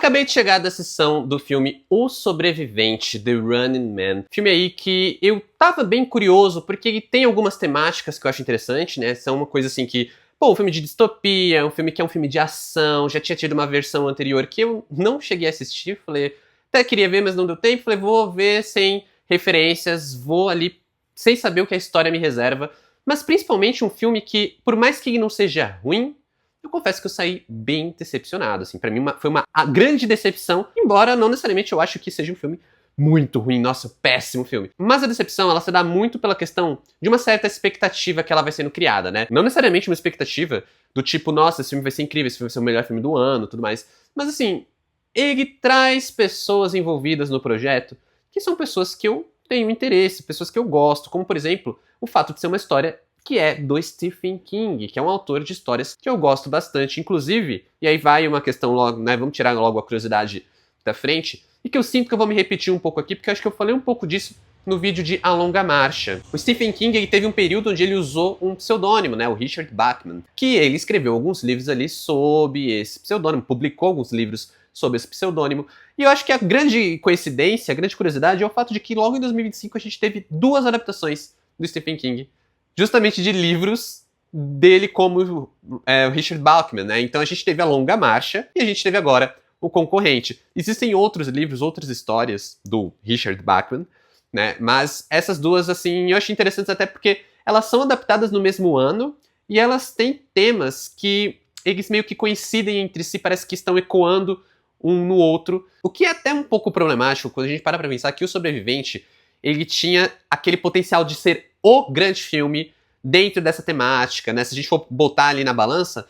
Acabei de chegar da sessão do filme O Sobrevivente, The Running Man. Filme aí que eu tava bem curioso, porque ele tem algumas temáticas que eu acho interessante, né? São uma coisa assim que, pô, um filme de distopia, um filme que é um filme de ação, já tinha tido uma versão anterior que eu não cheguei a assistir, falei, até queria ver, mas não deu tempo, falei, vou ver sem referências, vou ali sem saber o que a história me reserva, mas principalmente um filme que, por mais que ele não seja ruim, eu confesso que eu saí bem decepcionado, assim, pra mim foi uma grande decepção, embora não necessariamente eu acho que seja um filme muito ruim, nossa, péssimo filme. Mas a decepção, ela se dá muito pela questão de uma certa expectativa que ela vai sendo criada, né? Não necessariamente uma expectativa do tipo, nossa, esse filme vai ser incrível, esse filme vai ser o melhor filme do ano, tudo mais. Mas assim, ele traz pessoas envolvidas no projeto que são pessoas que eu tenho interesse, pessoas que eu gosto, como por exemplo, o fato de ser uma história que é do Stephen King, que é um autor de histórias que eu gosto bastante, inclusive, e aí vai uma questão logo, né, vamos tirar logo a curiosidade da frente, e que eu sinto que eu vou me repetir um pouco aqui, porque eu acho que eu falei um pouco disso no vídeo de A Longa Marcha. O Stephen King, ele teve um período onde ele usou um pseudônimo, né, o Richard Bachman, que ele escreveu alguns livros ali sob esse pseudônimo, publicou alguns livros sob esse pseudônimo, e eu acho que a grande coincidência, a grande curiosidade é o fato de que logo em 2025 a gente teve duas adaptações do Stephen King, justamente de livros dele como o Richard Bachman, né? Então a gente teve A Longa Marcha e a gente teve agora o concorrente. Existem outros livros, outras histórias do Richard Bachman, né? Mas essas duas, assim, eu achei interessantes até porque elas são adaptadas no mesmo ano e elas têm temas que eles meio que coincidem entre si, parece que estão ecoando um no outro, o que é até um pouco problemático quando a gente para pra pensar que O Sobrevivente, ele tinha aquele potencial de ser o grande filme dentro dessa temática, né? Se a gente for botar ali na balança,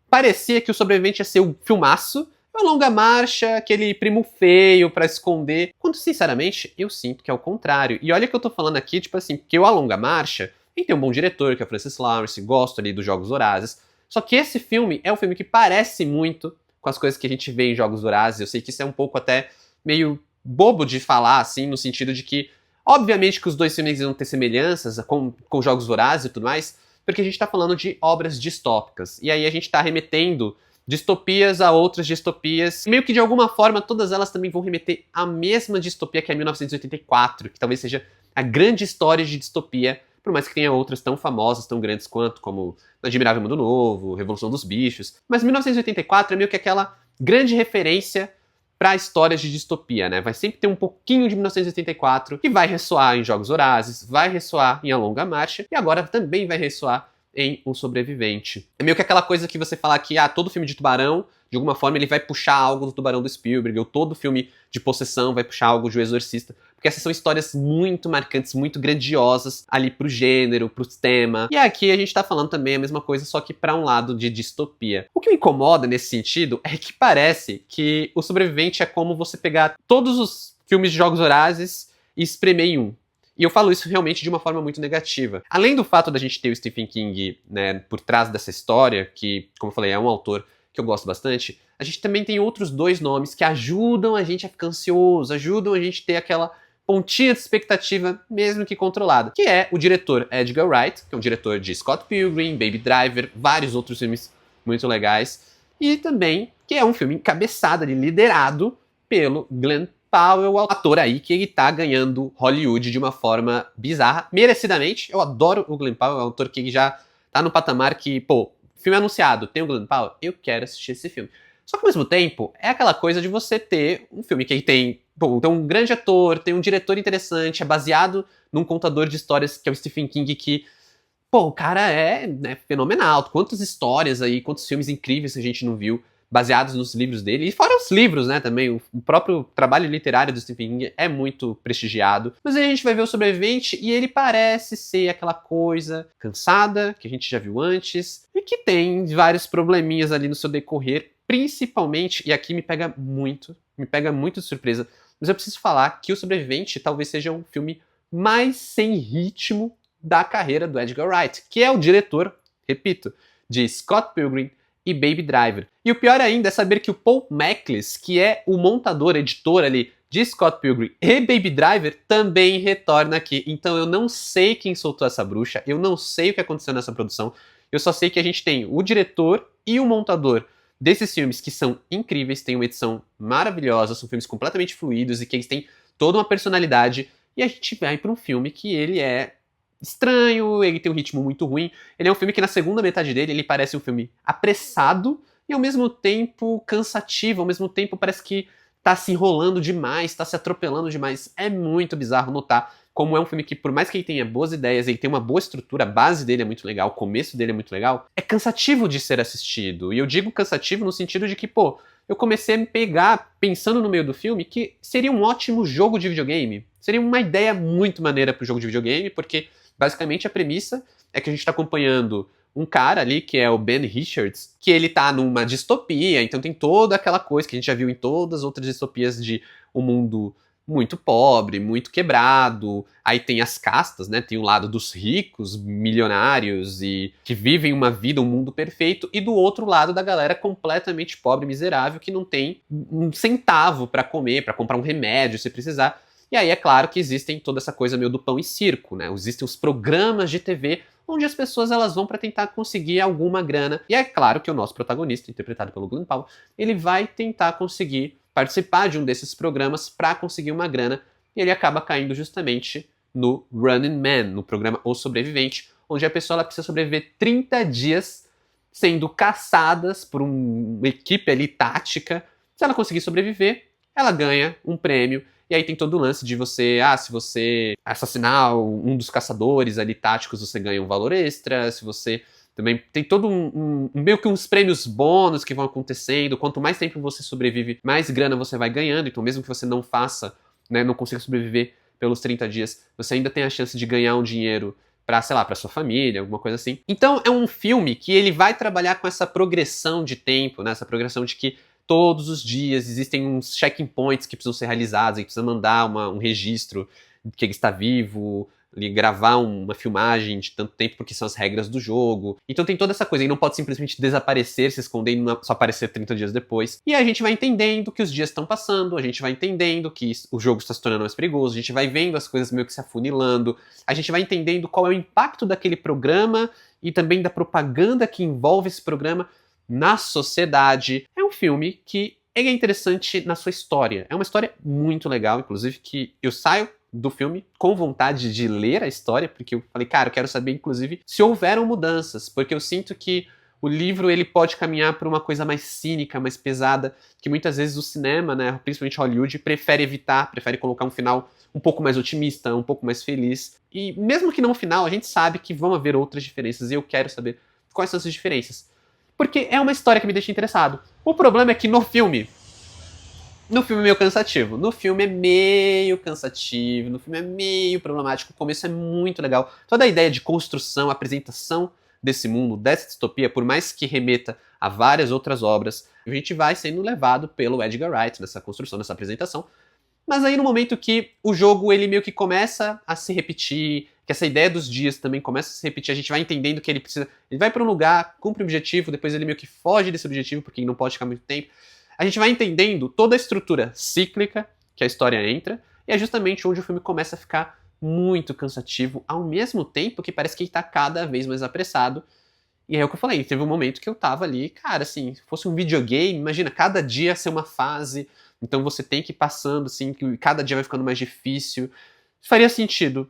parecia que O Sobrevivente ia ser o filmaço, A Longa Marcha, aquele primo feio pra esconder, quando sinceramente eu sinto que é o contrário. E olha que eu tô falando aqui, tipo assim, que o A Longa Marcha, ele tem um bom diretor, que é o Francis Lawrence, gosto ali dos Jogos Vorazes, só que esse filme é um filme que parece muito com as coisas que a gente vê em Jogos Vorazes. Eu sei que isso é um pouco até meio bobo de falar, assim, no sentido de que, obviamente que os dois filmes vão ter semelhanças com Jogos Vorazes e tudo mais, porque a gente tá falando de obras distópicas. E aí a gente tá remetendo distopias a outras distopias. Meio que de alguma forma todas elas também vão remeter à mesma distopia que é 1984, que talvez seja a grande história de distopia, por mais que tenha outras tão famosas, tão grandes quanto, como Admirável Mundo Novo, Revolução dos Bichos. Mas 1984 é meio que aquela grande referência para histórias de distopia, né? Vai sempre ter um pouquinho de 1984 que vai ressoar em Jogos Vorazes, vai ressoar em A Longa Marcha e agora também vai ressoar em Um Sobrevivente. É meio que aquela coisa que você fala que todo filme de tubarão, de alguma forma, ele vai puxar algo do Tubarão do Spielberg, ou todo filme de possessão vai puxar algo de O Exorcista, porque essas são histórias muito marcantes, muito grandiosas ali pro gênero, pro tema. E aqui a gente tá falando também a mesma coisa, só que pra um lado de distopia. O que me incomoda nesse sentido é que parece que O Sobrevivente é como você pegar todos os filmes de Jogos Vorazes e espremer em um. E eu falo isso realmente de uma forma muito negativa. Além do fato da gente ter o Stephen King, né, por trás dessa história, que, como eu falei, é um autor que eu gosto bastante, a gente também tem outros dois nomes que ajudam a gente a ficar ansioso, ajudam a gente a ter aquela pontinha de expectativa, mesmo que controlada, que é o diretor Edgar Wright, que é um diretor de Scott Pilgrim, Baby Driver, vários outros filmes muito legais, e também que é um filme encabeçado, liderado pelo Glenn Powell, o ator aí que ele tá ganhando Hollywood de uma forma bizarra, merecidamente. Eu adoro o Glenn Powell, é um ator que ele já tá no patamar que, pô, filme anunciado, tem o Glenn Powell, eu quero assistir esse filme. Só que ao mesmo tempo, é aquela coisa de você ter um filme que tem, pô, tem um grande ator, tem um diretor interessante, é baseado num contador de histórias que é o Stephen King, que, pô, o cara é, né, fenomenal. Quantas histórias aí, quantos filmes incríveis que a gente não viu baseados nos livros dele, e fora os livros, né, também, o próprio trabalho literário do Stephen King é muito prestigiado. Mas aí a gente vai ver O Sobrevivente e ele parece ser aquela coisa cansada, que a gente já viu antes, e que tem vários probleminhas ali no seu decorrer, principalmente, e aqui me pega muito de surpresa, mas eu preciso falar que O Sobrevivente talvez seja um filme mais sem ritmo da carreira do Edgar Wright, que é o diretor, repito, de Scott Pilgrim e Baby Driver. E o pior ainda é saber que o Paul Machliss, que é o montador, editor ali de Scott Pilgrim e Baby Driver, também retorna aqui. Então eu não sei quem soltou essa bruxa, eu não sei o que aconteceu nessa produção, eu só sei que a gente tem o diretor e o montador desses filmes que são incríveis, têm uma edição maravilhosa, são filmes completamente fluidos e que eles têm toda uma personalidade, e a gente vai para um filme que ele é estranho, ele tem um ritmo muito ruim. Ele é um filme que na segunda metade dele ele parece um filme apressado e ao mesmo tempo cansativo, ao mesmo tempo parece que tá se enrolando demais, tá se atropelando demais. É muito bizarro notar como é um filme que, por mais que ele tenha boas ideias, ele tem uma boa estrutura, a base dele é muito legal, o começo dele é muito legal, é cansativo de ser assistido. E eu digo cansativo no sentido de que, pô, eu comecei a me pegar pensando no meio do filme que seria um ótimo jogo de videogame. Seria uma ideia muito maneira pro jogo de videogame, porque basicamente a premissa é que a gente tá acompanhando um cara ali, que é o Ben Richards, que ele tá numa distopia, então tem toda aquela coisa que a gente já viu em todas as outras distopias de um mundo muito pobre, muito quebrado. Aí tem as castas, né? Tem o lado dos ricos, milionários e que vivem uma vida, um mundo perfeito, e do outro lado da galera completamente pobre, miserável, que não tem um centavo pra comer, pra comprar um remédio se precisar. E aí é claro que existem toda essa coisa meio do pão e circo, né? Existem os programas de TV onde as pessoas elas vão para tentar conseguir alguma grana. E é claro que o nosso protagonista, interpretado pelo Glenn Powell, ele vai tentar conseguir participar de um desses programas para conseguir uma grana, e ele acaba caindo justamente no Running Man, no programa O Sobrevivente, onde a pessoa ela precisa sobreviver 30 dias sendo caçadas por uma equipe ali tática. Se ela conseguir sobreviver, ela ganha um prêmio. E aí tem todo o lance de você, se você assassinar um dos caçadores ali táticos, você ganha um valor extra. Se você também tem todo meio que uns prêmios bônus que vão acontecendo. Quanto mais tempo você sobrevive, mais grana você vai ganhando. Então mesmo que você não faça, né, não consiga sobreviver pelos 30 dias, você ainda tem a chance de ganhar um dinheiro pra, sei lá, pra sua família, alguma coisa assim. Então é um filme que ele vai trabalhar com essa progressão de tempo, né, essa progressão de que todos os dias existem uns checking points que precisam ser realizados, que precisa mandar um registro de que ele está vivo, gravar uma filmagem de tanto tempo, porque são as regras do jogo. Então tem toda essa coisa, ele não pode simplesmente desaparecer, se esconder e só aparecer 30 dias depois. E a gente vai entendendo que os dias estão passando, a gente vai entendendo que o jogo está se tornando mais perigoso, a gente vai vendo as coisas meio que se afunilando, a gente vai entendendo qual é o impacto daquele programa e também da propaganda que envolve esse programa na sociedade. É um filme que ele é interessante na sua história. É uma história muito legal, inclusive, que eu saio do filme com vontade de ler a história, porque eu falei, cara, eu quero saber, inclusive, se houveram mudanças, porque eu sinto que o livro ele pode caminhar para uma coisa mais cínica, mais pesada, que muitas vezes o cinema, né, principalmente Hollywood, prefere evitar, prefere colocar um final um pouco mais otimista, um pouco mais feliz. E mesmo que não o final, a gente sabe que vão haver outras diferenças, e eu quero saber quais são essas diferenças. Porque é uma história que me deixa interessado. O problema é que no filme é meio cansativo. No filme é meio cansativo, no filme é meio problemático. O começo é muito legal. Toda a ideia de construção, apresentação desse mundo, dessa distopia, por mais que remeta a várias outras obras, a gente vai sendo levado pelo Edgar Wright nessa construção, nessa apresentação. Mas aí no momento que o jogo ele meio que começa a se repetir, que essa ideia dos dias também começa a se repetir, a gente vai entendendo que ele vai para um lugar, cumpre um objetivo, depois ele meio que foge desse objetivo porque ele não pode ficar muito tempo. A gente vai entendendo toda a estrutura cíclica que a história entra, e é justamente onde o filme começa a ficar muito cansativo, ao mesmo tempo que parece que ele tá cada vez mais apressado. E é o que eu falei, teve um momento que eu tava ali, cara, assim, se fosse um videogame, imagina, cada dia ser uma fase, então você tem que ir passando, assim, que cada dia vai ficando mais difícil. Faria sentido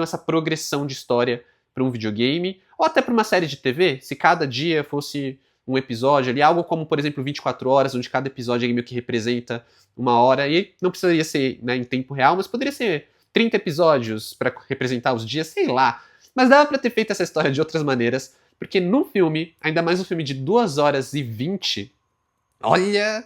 essa progressão de história para um videogame, ou até para uma série de TV, se cada dia fosse um episódio ali, algo como, por exemplo, 24 horas, onde cada episódio meio que representa uma hora, e não precisaria ser, né, em tempo real, mas poderia ser 30 episódios para representar os dias, sei lá. Mas dava para ter feito essa história de outras maneiras, porque num filme, ainda mais um filme de 2 horas e 20, olha,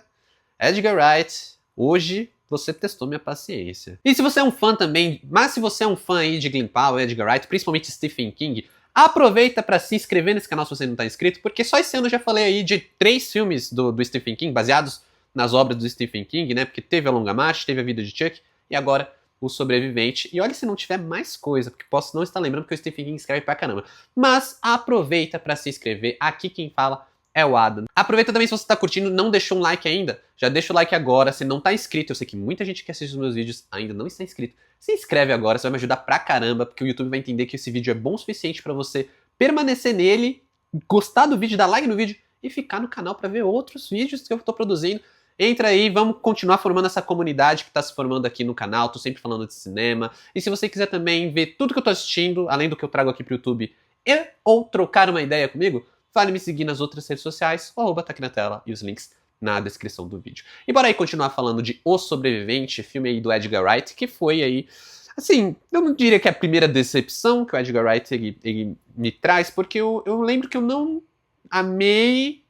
Edgar Wright, hoje você testou minha paciência. E se você é um fã também, mas se você é um fã aí de Glenn Powell, Edgar Wright, principalmente Stephen King, aproveita para se inscrever nesse canal se você não está inscrito, porque só esse ano eu já falei aí de 3 filmes do Stephen King, baseados nas obras do Stephen King, né? Porque teve A Longa Marcha, teve A Vida de Chuck, e agora O Sobrevivente. E olha se não tiver mais coisa, porque posso não estar lembrando que o Stephen King escreve pra caramba. Mas aproveita para se inscrever, aqui quem fala é o Adam. Aproveita também se você tá curtindo, não deixou um like ainda, já deixa o like agora. Se não tá inscrito, eu sei que muita gente que assiste os meus vídeos ainda não está inscrito. Se inscreve agora, você vai me ajudar pra caramba, porque o YouTube vai entender que esse vídeo é bom o suficiente pra você permanecer nele, gostar do vídeo, dar like no vídeo e ficar no canal para ver outros vídeos que eu tô produzindo. Entra aí, vamos continuar formando essa comunidade que está se formando aqui no canal, tô sempre falando de cinema. E se você quiser também ver tudo que eu tô assistindo, além do que eu trago aqui pro YouTube, ou trocar uma ideia comigo, vale me seguir nas outras redes sociais, o @ tá aqui na tela e os links na descrição do vídeo. E bora aí continuar falando de O Sobrevivente, filme aí do Edgar Wright, que foi aí, assim, eu não diria que é a primeira decepção que o Edgar Wright ele me traz, porque eu lembro que eu não amei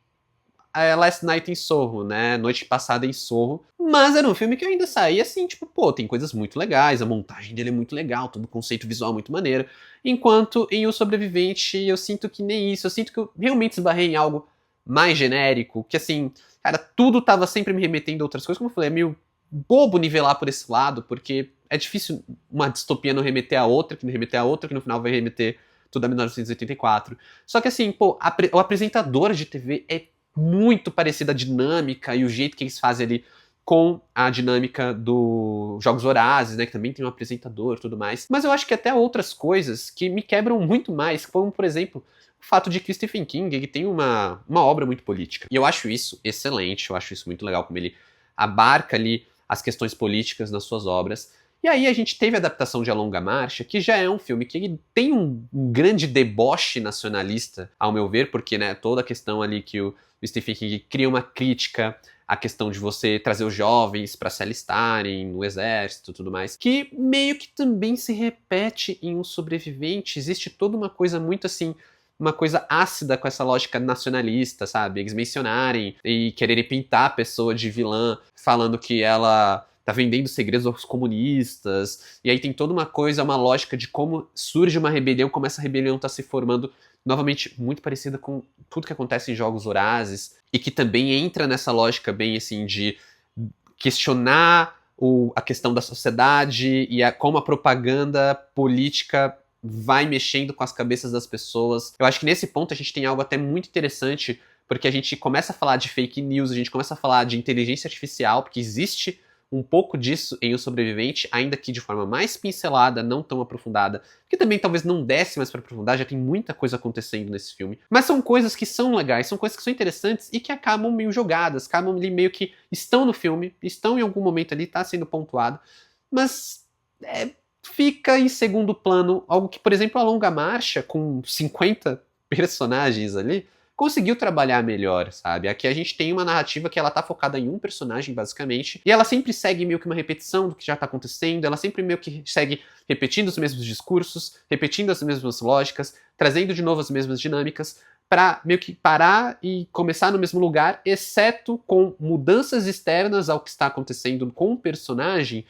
Last Night in Soho, né? Noite Passada em Soho. Mas era um filme que eu ainda saí assim, tipo, pô, tem coisas muito legais, a montagem dele é muito legal, todo o conceito visual muito maneiro. Enquanto em O Sobrevivente eu sinto que nem isso, eu sinto que eu realmente esbarrei em algo mais genérico, que assim, cara, tudo tava sempre me remetendo a outras coisas, como eu falei, é meio bobo nivelar por esse lado, porque é difícil uma distopia não remeter a outra, que não remeter a outra, que no final vai remeter tudo a 1984. Só que assim, pô, o apresentador de TV é muito parecida a dinâmica e o jeito que eles fazem ali com a dinâmica dos Jogos Vorazes, né, que também tem um apresentador e tudo mais. Mas eu acho que até outras coisas que me quebram muito mais, como, por exemplo, o fato de que Stephen King ele tem uma obra muito política. E eu acho isso excelente, eu acho isso muito legal, como ele abarca ali as questões políticas nas suas obras. E aí a gente teve a adaptação de A Longa Marcha, que já é um filme que ele tem um grande deboche nacionalista, ao meu ver, porque né, toda a questão ali que o Stephen King cria uma crítica à questão de você trazer os jovens para se alistarem no exército e tudo mais, que meio que também se repete em Um Sobrevivente. Existe toda uma coisa muito assim, uma coisa ácida com essa lógica nacionalista, sabe? Eles mencionarem e quererem pintar a pessoa de vilã, falando que ela tá vendendo segredos aos comunistas, e aí tem toda uma coisa, uma lógica de como surge uma rebelião, como essa rebelião tá se formando, novamente, muito parecida com tudo que acontece em Jogos Vorazes, e que também entra nessa lógica bem assim de questionar a questão da sociedade e como a propaganda política vai mexendo com as cabeças das pessoas. Eu acho que nesse ponto a gente tem algo até muito interessante, porque a gente começa a falar de fake news, a gente começa a falar de inteligência artificial, porque existe um pouco disso em O Sobrevivente, ainda que de forma mais pincelada, não tão aprofundada, que também talvez não desse mais pra aprofundar, já tem muita coisa acontecendo nesse filme. Mas são coisas que são legais, são coisas que são interessantes e que acabam meio jogadas, acabam ali meio que estão no filme, estão em algum momento ali, tá sendo pontuado, mas fica em segundo plano, algo que, por exemplo, A Longa Marcha, com 50 personagens ali, conseguiu trabalhar melhor, sabe? Aqui a gente tem uma narrativa que ela tá focada em um personagem, basicamente, e ela sempre segue meio que uma repetição do que já tá acontecendo, ela sempre meio que segue repetindo os mesmos discursos, repetindo as mesmas lógicas, trazendo de novo as mesmas dinâmicas, pra meio que parar e começar no mesmo lugar, exceto com mudanças externas ao que está acontecendo com o personagem,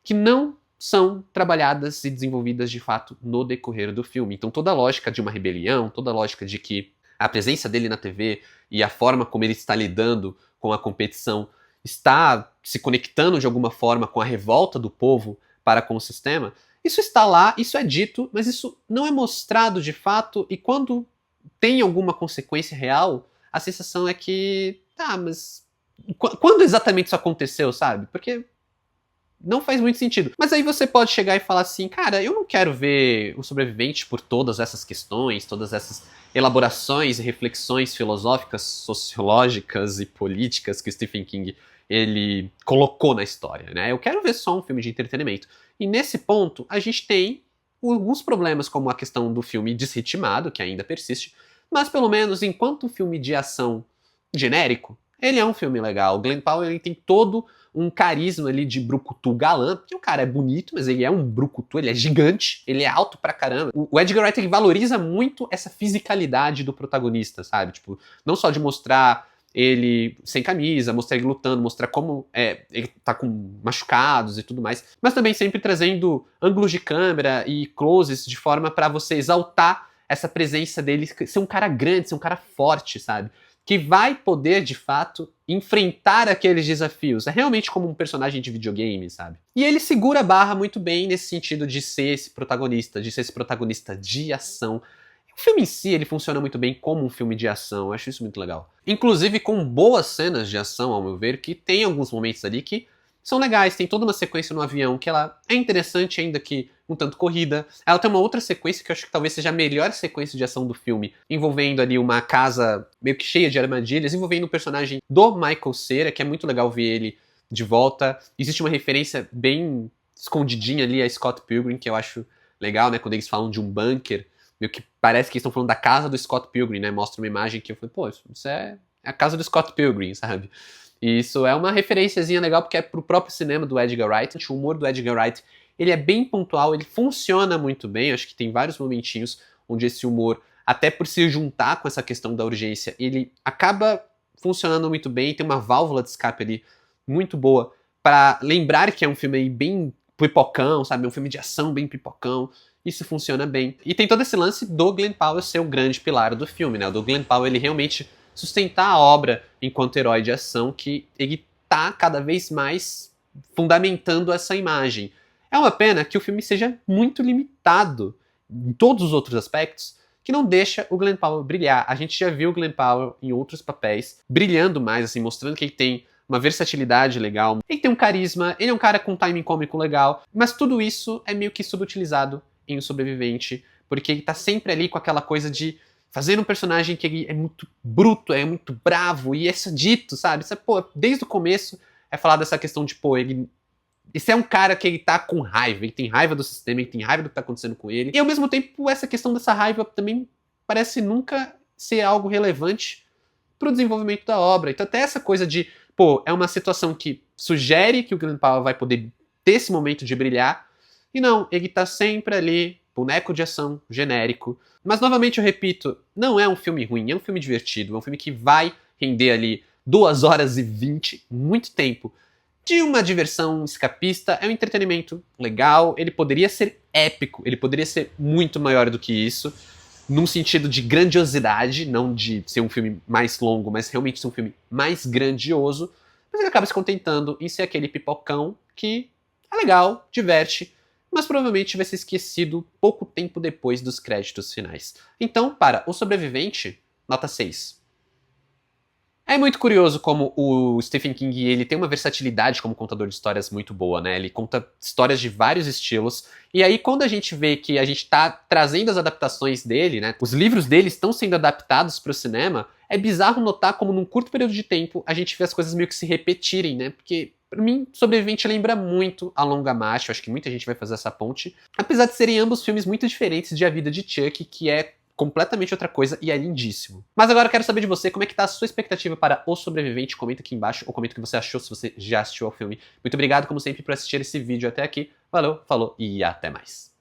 que não são trabalhadas e desenvolvidas de fato no decorrer do filme. Então toda a lógica de uma rebelião, toda a lógica de que a presença dele na TV e a forma como ele está lidando com a competição está se conectando de alguma forma com a revolta do povo para com o sistema, isso está lá, isso é dito, mas isso não é mostrado de fato, e quando tem alguma consequência real, a sensação é que, tá, mas quando exatamente isso aconteceu, sabe? Porque não faz muito sentido. Mas aí você pode chegar e falar assim, cara, eu não quero ver O Sobrevivente por todas essas questões, todas essas elaborações e reflexões filosóficas, sociológicas e políticas que o Stephen King ele colocou na história, né? Eu quero ver só um filme de entretenimento. E nesse ponto, a gente tem alguns problemas, como a questão do filme desritimado, que ainda persiste, mas pelo menos enquanto um filme de ação genérico, ele é um filme legal. O Glen Powell ele tem todo um carisma ali de brucutu galã, porque o cara é bonito, mas ele é um brucutu, ele é gigante, ele é alto pra caramba. O Edgar Wright ele valoriza muito essa fisicalidade do protagonista, sabe? Tipo, não só de mostrar ele sem camisa, mostrar ele lutando, mostrar como ele tá com machucados e tudo mais, mas também sempre trazendo ângulos de câmera e closes de forma pra você exaltar essa presença dele, ser um cara grande, ser um cara forte, sabe? Que vai poder, de fato, enfrentar aqueles desafios. É realmente como um personagem de videogame, sabe? E ele segura a barra muito bem nesse sentido de ser esse protagonista, de ação. O filme em si, ele funciona muito bem como um filme de ação, eu acho isso muito legal. Inclusive com boas cenas de ação, ao meu ver, que tem alguns momentos ali que são legais. Tem toda uma sequência no avião que ela é interessante, ainda que um tanto corrida. Ela tem uma outra sequência que eu acho que talvez seja a melhor sequência de ação do filme, envolvendo ali uma casa meio que cheia de armadilhas, envolvendo o personagem do Michael Cera, que é muito legal ver ele de volta. Existe uma referência bem escondidinha ali a Scott Pilgrim, que eu acho legal, né? Quando eles falam de um bunker, meio que parece que estão falando da casa do Scott Pilgrim, né? Mostra uma imagem que eu falei, pô, isso é a casa do Scott Pilgrim, sabe? E isso é uma referenciazinha legal porque é pro próprio cinema do Edgar Wright. O humor do Edgar Wright, ele é bem pontual, ele funciona muito bem. Acho que tem vários momentinhos onde esse humor, até por se juntar com essa questão da urgência, ele acaba funcionando muito bem. Tem uma válvula de escape ali muito boa para lembrar que é um filme aí bem pipocão, sabe? Um filme de ação bem pipocão. Isso funciona bem. E tem todo esse lance do Glen Powell ser o grande pilar do filme, né? O do Glen Powell, ele realmente sustentar a obra enquanto herói de ação, que ele tá cada vez mais fundamentando essa imagem. É uma pena que o filme seja muito limitado em todos os outros aspectos, que não deixa o Glen Powell brilhar. A gente já viu o Glen Powell em outros papéis, brilhando mais, assim, mostrando que ele tem uma versatilidade legal, ele tem um carisma, ele é um cara com um timing cômico legal, mas tudo isso é meio que subutilizado em O Sobrevivente, porque ele tá sempre ali com aquela coisa de fazer um personagem que ele é muito bruto, é muito bravo e é dito, sabe? Isso é, pô, desde o começo é falar dessa questão de, pô, esse é um cara que ele tá com raiva, ele tem raiva do sistema, ele tem raiva do que tá acontecendo com ele. E ao mesmo tempo, essa questão dessa raiva também parece nunca ser algo relevante pro desenvolvimento da obra. Então até essa coisa de, pô, é uma situação que sugere que o Glen Powell vai poder ter esse momento de brilhar, e não, ele tá sempre ali, boneco de ação genérico. Mas novamente eu repito, não é um filme ruim, é um filme divertido, é um filme que vai render ali 2 horas e 20, muito tempo, de uma diversão escapista, é um entretenimento legal, ele poderia ser épico, ele poderia ser muito maior do que isso, num sentido de grandiosidade, não de ser um filme mais longo, mas realmente ser um filme mais grandioso, mas ele acaba se contentando em ser aquele pipocão que é legal, diverte, mas provavelmente vai ser esquecido pouco tempo depois dos créditos finais. Então, para O Sobrevivente, nota 6. É muito curioso como o Stephen King ele tem uma versatilidade como contador de histórias muito boa, né? Ele conta histórias de vários estilos, e aí quando a gente vê que a gente tá trazendo as adaptações dele, né? Os livros dele estão sendo adaptados para o cinema, é bizarro notar como num curto período de tempo a gente vê as coisas meio que se repetirem, né? Porque pra mim, Sobrevivente lembra muito A Longa Marcha, acho que muita gente vai fazer essa ponte, apesar de serem ambos filmes muito diferentes de A Vida de Chuck, que é completamente outra coisa e é lindíssimo. Mas agora eu quero saber de você, como é que tá a sua expectativa para O Sobrevivente? Comenta aqui embaixo, ou comenta o que você achou, se você já assistiu ao filme. Muito obrigado, como sempre, por assistir esse vídeo até aqui. Valeu, falou e até mais.